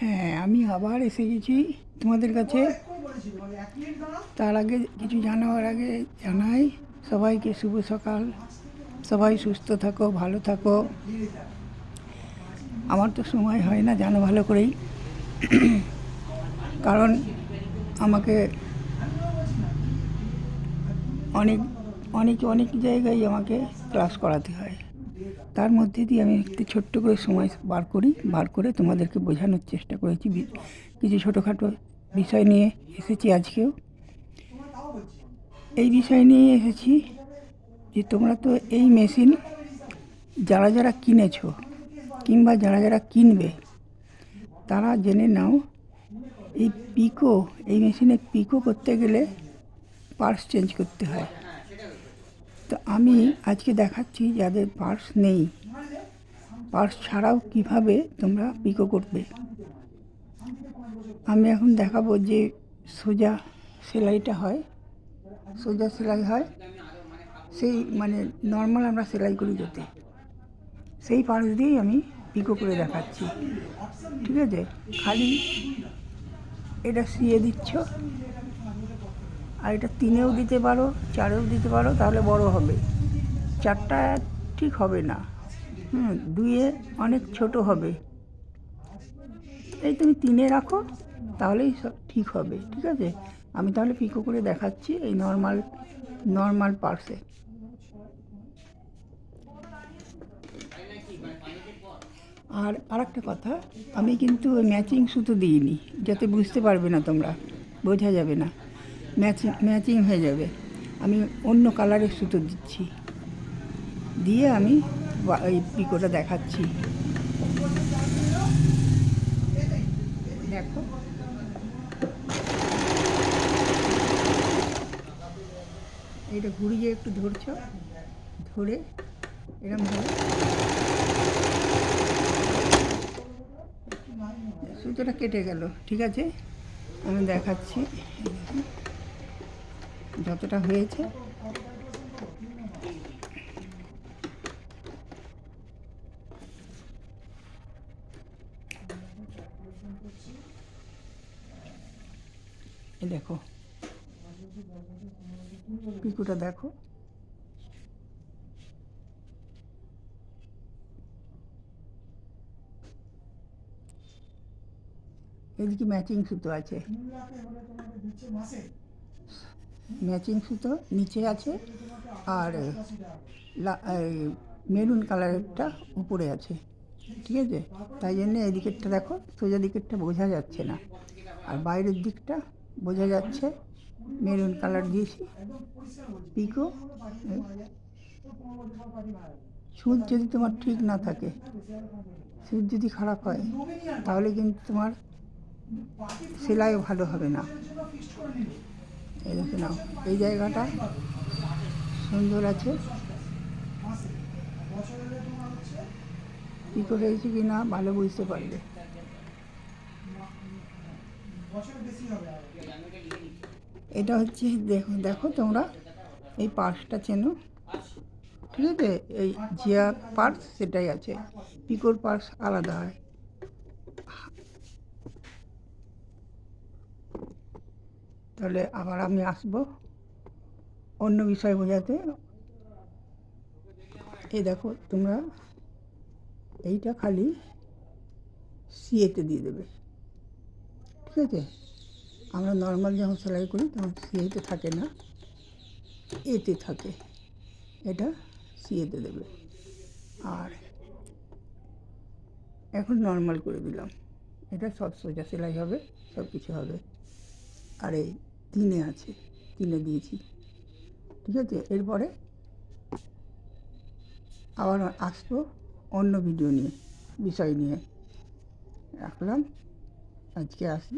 হ্যাঁ, আমি আবার এসে গেছি তোমাদের কাছে। তার আগে কিছু জানাবার আগে জানাই সবাইকে শুভ সকাল। সবাই সুস্থ থাকো, ভালো থাকো। আমার তো সময় হয় না, জানো ভালো করেই, কারণ আমাকে অনেক অনেক অনেক জায়গায় আমাকে ক্লাস করাতে হয়। তার মধ্যে দিয়ে আমি একটু ছোট্ট করে সময় বার করে তোমাদেরকে বোঝানোর চেষ্টা করেছি। কিছু ছোটোখাটো বিষয় নিয়ে এসেছি আজকেও। এই বিষয় নিয়ে এসেছি যে তোমরা তো এই মেশিন যারা যারা কিনেছো কিংবা যারা যারা কিনবে তারা জেনে নাও, এই মেশিনে পিকো করতে গেলে পার্স চেঞ্জ করতে হয়। তো আমি আজকে দেখাচ্ছি যাদের পার্স নেই, পার্স ছাড়াও কিভাবে তোমরা পিকো করবে। আমি এখন দেখাবো যে সোজা সেলাইটা হয়, সোজা সেলাই হয়, সেই মানে নর্মাল আমরা সেলাই করি যাতে, সেই পার্স দিয়েই আমি পিকো করে দেখাচ্ছি। ঠিক আছে, খালি এটা সিয়ে দিচ্ছ, আর এটা 3-এও দিতে পারো, 4-এও দিতে পারো, তাহলে বড় হবে। 4টা ঠিক হবে না, 2-এ অনেক ছোট হবে। এই তুমি 3-এ রাখো, তাহলেই সব ঠিক হবে। ঠিক আছে, আমি তাহলে পিকো করে দেখাচ্ছি এই নর্মাল পার্সে। আর আরেকটা কথা, আমি কিন্তু ম্যাচিং সুতো দিইনি, যাতে বুঝতে পারবে না তোমরা, বোঝা যাবে না, ম্যাচিং হয়ে যাবে। আমি অন্য কালারের সুতো দিচ্ছি, দিয়ে আমি এই পিকোটা দেখাচ্ছি। দেখো, এইটা ঘুরিয়ে একটু ধরছো, ধরে এরমভাবে সুতোটা কেটে গেল। ঠিক আছে, আমি দেখাচ্ছি যতটা হয়েছে। এই দেখো, পিকুটা দেখো, এদিকে ম্যাচিং সুতো আছে, ম্যাচিং সুতো নিচে আছে, আর মেরুন কালারেরটা উপরে আছে। ঠিক আছে, তাই জন্যে এই দিকেরটা দেখো, সোজা দিকেরটা বোঝা যাচ্ছে না, আর বাইরের দিকটা বোঝা যাচ্ছে। মেরুন কালার দিয়েছি পিকো। সুচ যদি তোমার ঠিক না থাকে, সুচ যদি খারাপ হয়, তাহলে কিন্তু তোমার সেলাইও ভালো হবে না। এই দেখে নাও, এই জায়গাটা সুন্দর আছে, পিকো হয়েছে কি না ভালো বুঝতে পারবে। এটা হচ্ছে, দেখো দেখো তোমরা এই পার্সটা চেনো। ঠিক আছে, এই জিয়া পার্স সেটাই আছে, পিকোর পার্স আলাদা হয়। তাহলে আবার আমি আসবো অন্য বিষয় বোঝাতে। এই দেখো তোমরা, এইটা খালি সিয়েতে দিয়ে দেবে। ঠিক আছে, আমরা নর্মাল যখন সেলাই করি তখন সিয়েতে থাকে না, এতে থাকে। এটা সিয়েতে দেবে। আর এখন নর্মাল করে দিলাম, এটা সব সোজা সেলাই হবে, সব কিছু হবে। আর এই 3-এ আছে, 3-এ দিয়েছি। ঠিক আছে, এরপরে আবার আসবো অন্য ভিডিও নিয়ে, বিষয় নিয়ে। রাখলাম, আজকে আসি।